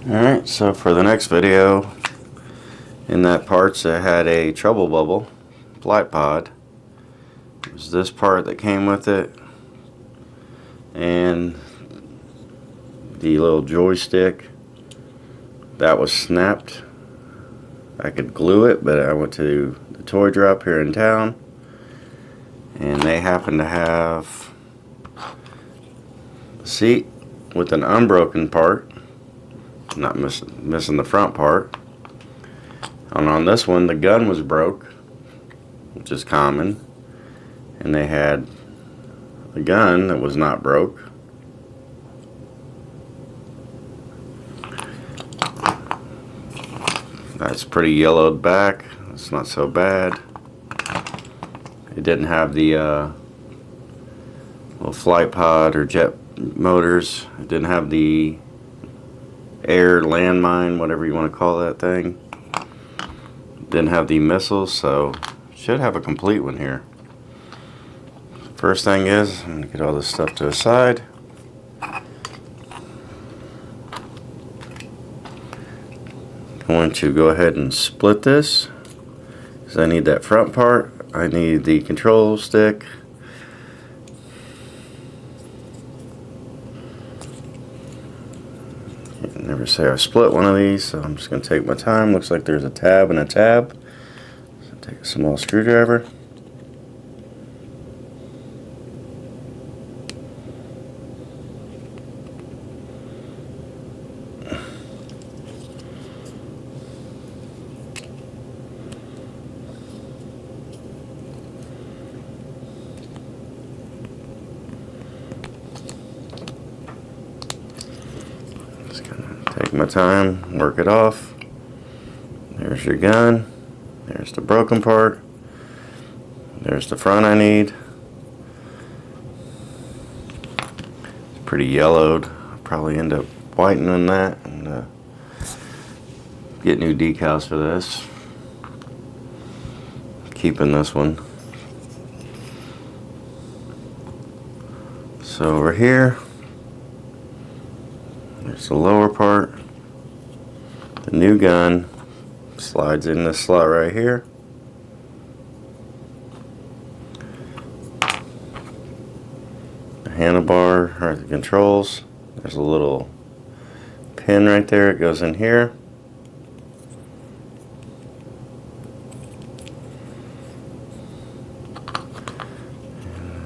Alright, so for the next video, in that parts it had a trouble bubble flight pod. It was this part that came with it, and the little joystick that was snapped. I could glue it, but I went to the toy drop here in town, and they happen to have a seat with an unbroken part, not missing the front part. And on this one, the gun was broke, which is common, and they had a gun that was not broke. That's pretty yellowed back. It's not so bad. It didn't have the little flight pod or jet motors. It didn't have the air landmine, whatever you want to call that thing. It didn't have the missiles, so should have a complete one here. First thing is, I'm going to get all this stuff to the side. Going to go ahead and split this because I need that front part. I need the control stick. Can't never say I split one of these, so I'm just going to take my time. Looks like there's a tab and a tab. So take a small screwdriver. Take my time, work it off. There's your gun. There's the broken part. There's the front I need. It's pretty yellowed. I'll probably end up whitening that and get new decals for this. Keeping this one. So over here, there's the lower part. The new gun slides in this slot right here. The handlebar are the controls. There's a little pin right there. It goes in here.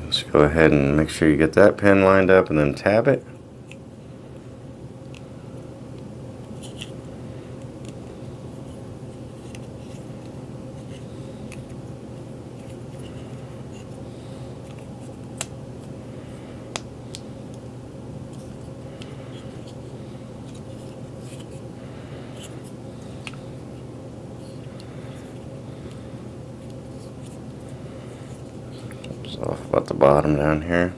Just go ahead and make sure you get that pin lined up and then tab it. Off about the bottom down here.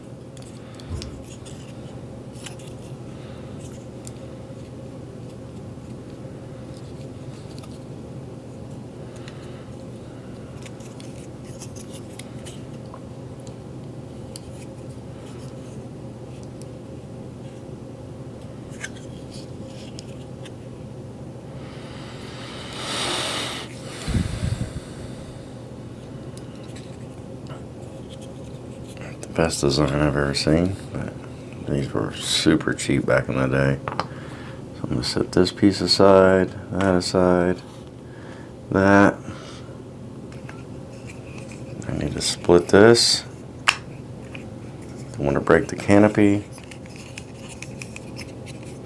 Best design I've ever seen, but these were super cheap back in the day. So I'm going to set this piece aside, that aside, that. I need to split this. Don't want to break the canopy.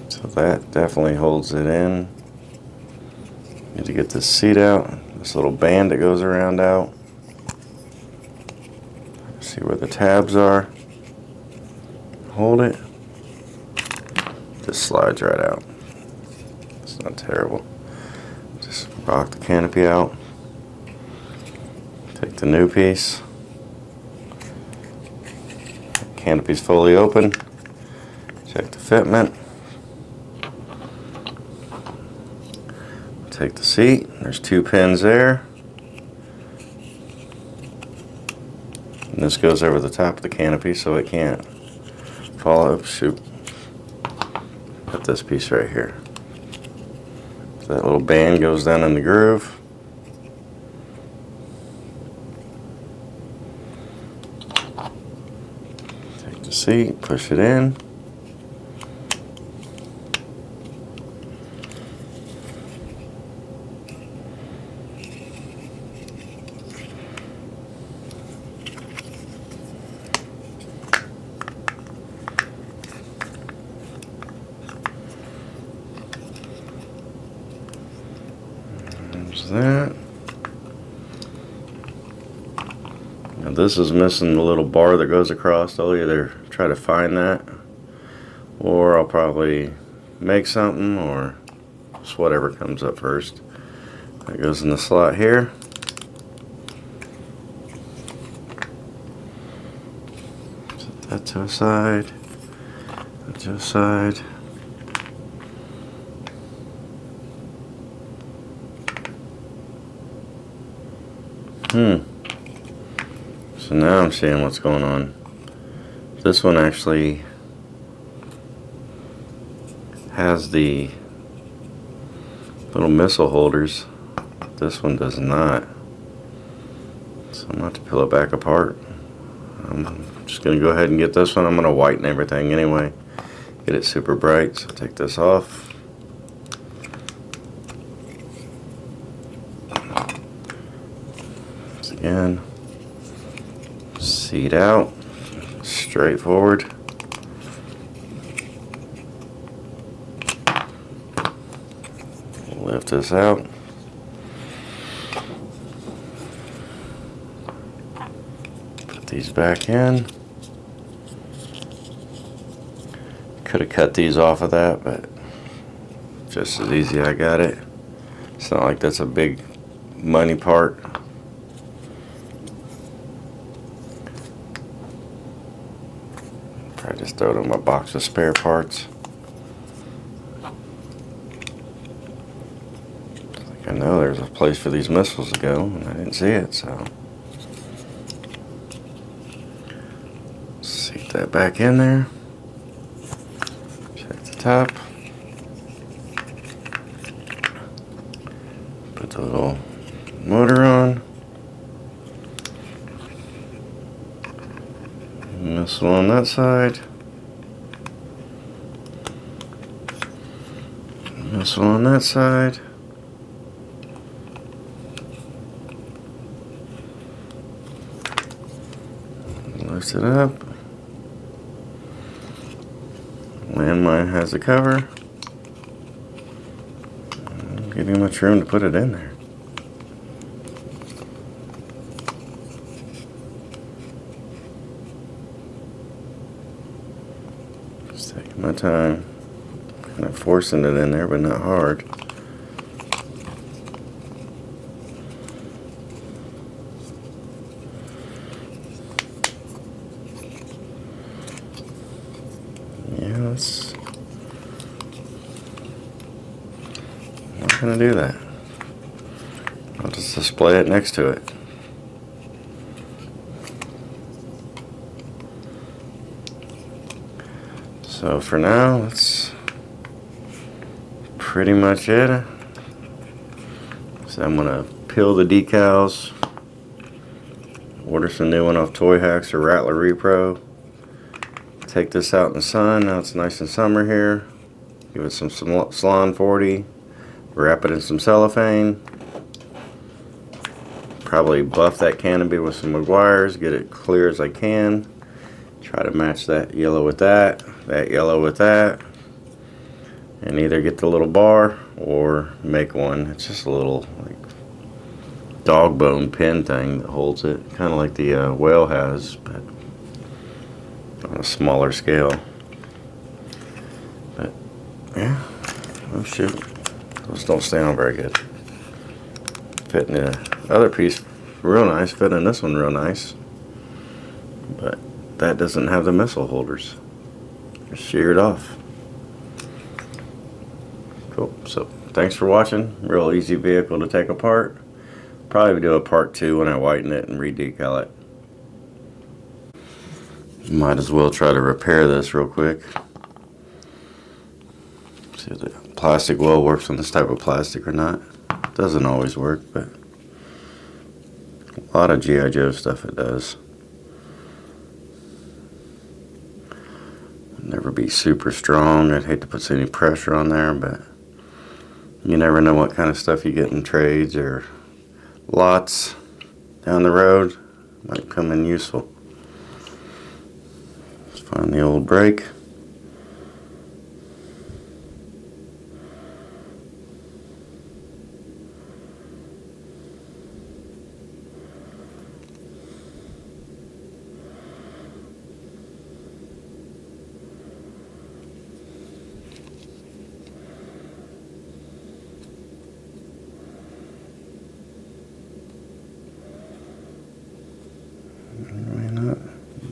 So that definitely holds it in. Need to get this seat out, this little band that goes around out. See where the tabs are. Hold it. Just slides right out. It's not terrible. Just rock the canopy out. Take the new piece. Canopy's fully open. Check the fitment. Take the seat. There's 2 pins there. And this goes over the top of the canopy so it can't fall. Oops, shoot. Got this piece right here. So that little band goes down in the groove. Take the seat, push it in. There's that. Now this is missing the little bar that goes across. I'll either try to find that, or I'll probably make something, or just whatever comes up first. That goes in the slot here. Set that to a side. That to a side. So now I'm seeing what's going on. This one actually has the little missile holders. This one does not. So I'm going to have to peel it back apart. I'm just going to go ahead and get this one. I'm going to whiten everything anyway. Get it super bright. So take this off. Once again, seat out. Straightforward. Lift this out. Put these back in. Could have cut these off of that, but just as easy. I got it. It's not like that's a big money part. I just throw it in my box of spare parts. I know there's a place for these missiles to go, and I didn't see it, so seat that back in there. Check the top. Put the little motor on. Missile on that side. Missile on that side. Lift it up. Landmine has a cover. Give you much room to put it in there. Just taking my time. Kind of forcing it in there, but not hard. Yeah, let's. I'm not gonna do that. I'll just display it next to it. So for now, that's pretty much it. So I'm gonna peel the decals, order some new one off Toy Hacks or Rattler Repro. Take this out in the sun. Now it's nice and summer here. Give it some Salon 40. Wrap it in some cellophane. Probably buff that canopy with some McGuire's. Get it clear as I can. Try to match that yellow with that yellow with that. And either get the little bar or make one. It's just a little like dog bone pin thing that holds it. Kind of like the whale has, but on a smaller scale. But yeah, oh shoot, those don't stay on very good. Fit in the other piece real nice, fit in this one real nice, but that doesn't have the missile holders. They're sheared off. Cool. So thanks for watching. Real easy vehicle to take apart. Probably do a part 2 when I whiten it and redecal it. Might as well try to repair this real quick. See the plastic well works on this type of plastic or not. Doesn't always work, but a lot of G.I. Joe stuff it does. Never be super strong. I'd hate to put any pressure on there, but you never know what kind of stuff you get in trades or lots down the road. Might come in useful. Let's find the old brake.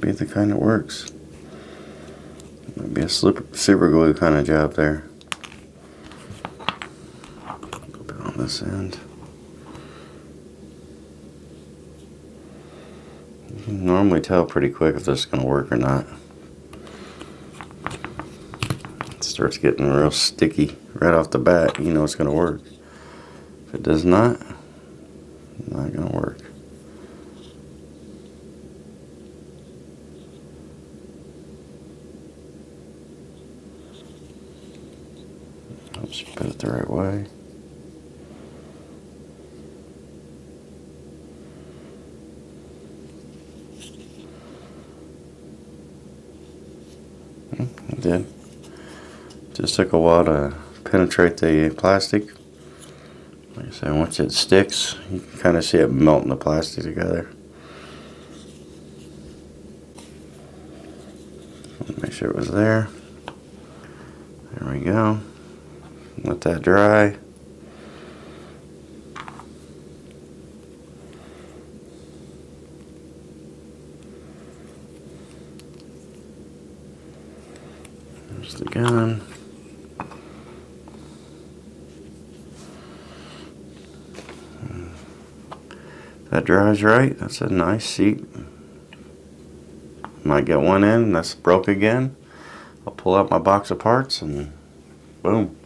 Be the kind that works. Might be a super glue kind of job there. A little bit on this end. You can normally tell pretty quick if this is going to work or not. It starts getting real sticky right off the bat. You know it's going to work. If it does not, it's not going to work. Helps you put it the right way. It did. Just took a while to penetrate the plastic. Like I said, once it sticks, you can kind of see it melting the plastic together. Make sure it was there. There we go. Let that dry. There's the gun. That dries right. That's a nice seat. Might get one in, that's broke again. I'll pull out my box of parts and boom.